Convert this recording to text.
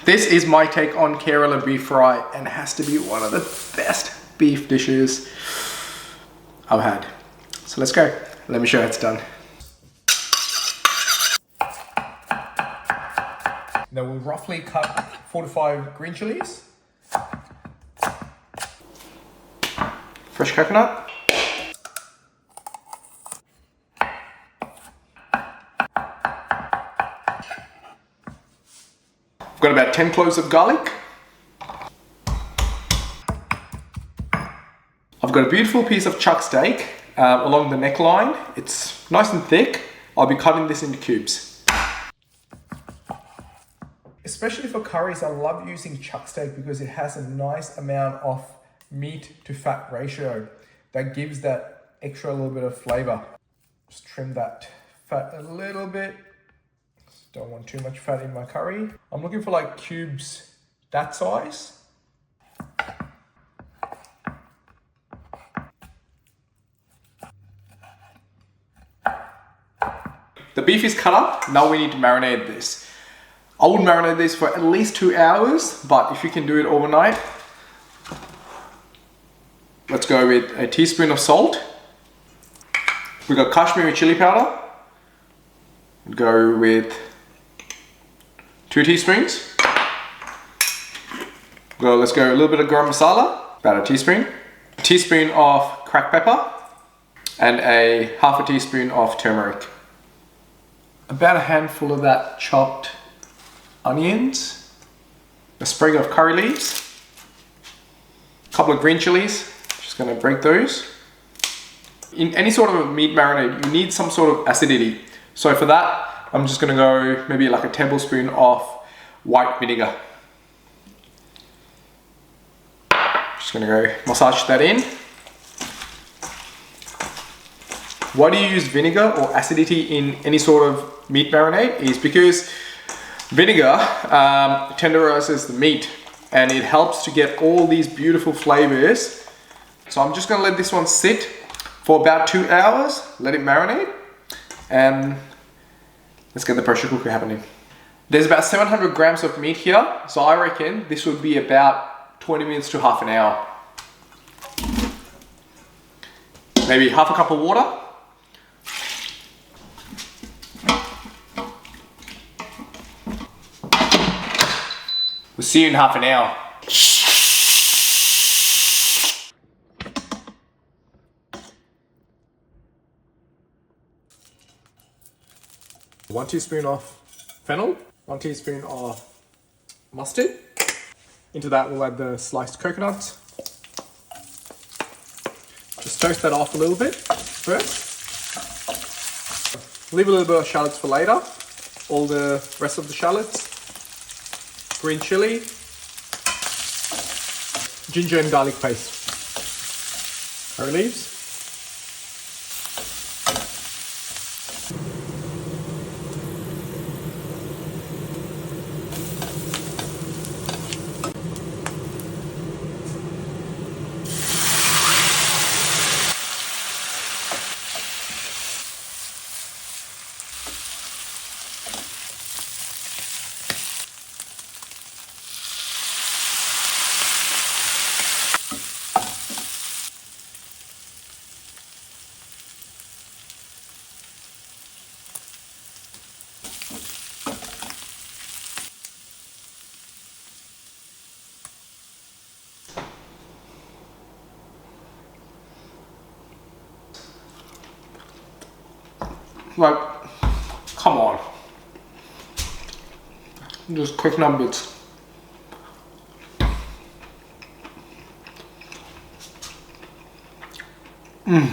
This is my take on Kerala beef fry, and it has to be one of the best beef dishes I've had. So let's go. Let me show you how it's done. Now we'll roughly cut 4 to 5 green chillies. Fresh coconut. I've got about 10 cloves of garlic. I've got a beautiful piece of chuck steak along the neckline. It's nice and thick. I'll be cutting this into cubes. Especially for curries, I love using chuck steak because it has a nice amount of meat to fat ratio that gives that extra little bit of flavor. Just trim that fat a little bit. Don't want too much fat in my curry. I'm looking for like cubes that size. The beef is cut up. Now we need to marinate this. I would marinate this for at least 2 hours, but if you can do it overnight, let's go with a teaspoon of salt. We got Kashmiri chili powder. Go with 2 teaspoons. Let's go a little bit of garam masala, about a teaspoon of cracked pepper, and a half a teaspoon of turmeric. About a handful of that chopped onions, a sprig of curry leaves, a couple of green chillies, just gonna break those. In any sort of a meat marinade, you need some sort of acidity. So for that, I'm just gonna go maybe like a tablespoon of white vinegar. Just gonna go massage that in. Why do you use vinegar or acidity in any sort of meat marinade? Is because vinegar tenderizes the meat and it helps to get all these beautiful flavors. So I'm just gonna let this one sit for about 2 hours, let it marinate, and let's get the pressure cooker happening. There's about 700 grams of meat here, so I reckon this would be about 20 minutes to half an hour. Maybe half a cup of water. We'll see you in half an hour. One teaspoon of fennel, 1 teaspoon of mustard. Into that we'll add the sliced coconuts. Just toast that off a little bit first. Leave a little bit of shallots for later. All the rest of the shallots. Green chilli. Ginger and garlic paste. Curry leaves. Like, come on. Just quick numbers. Mmm.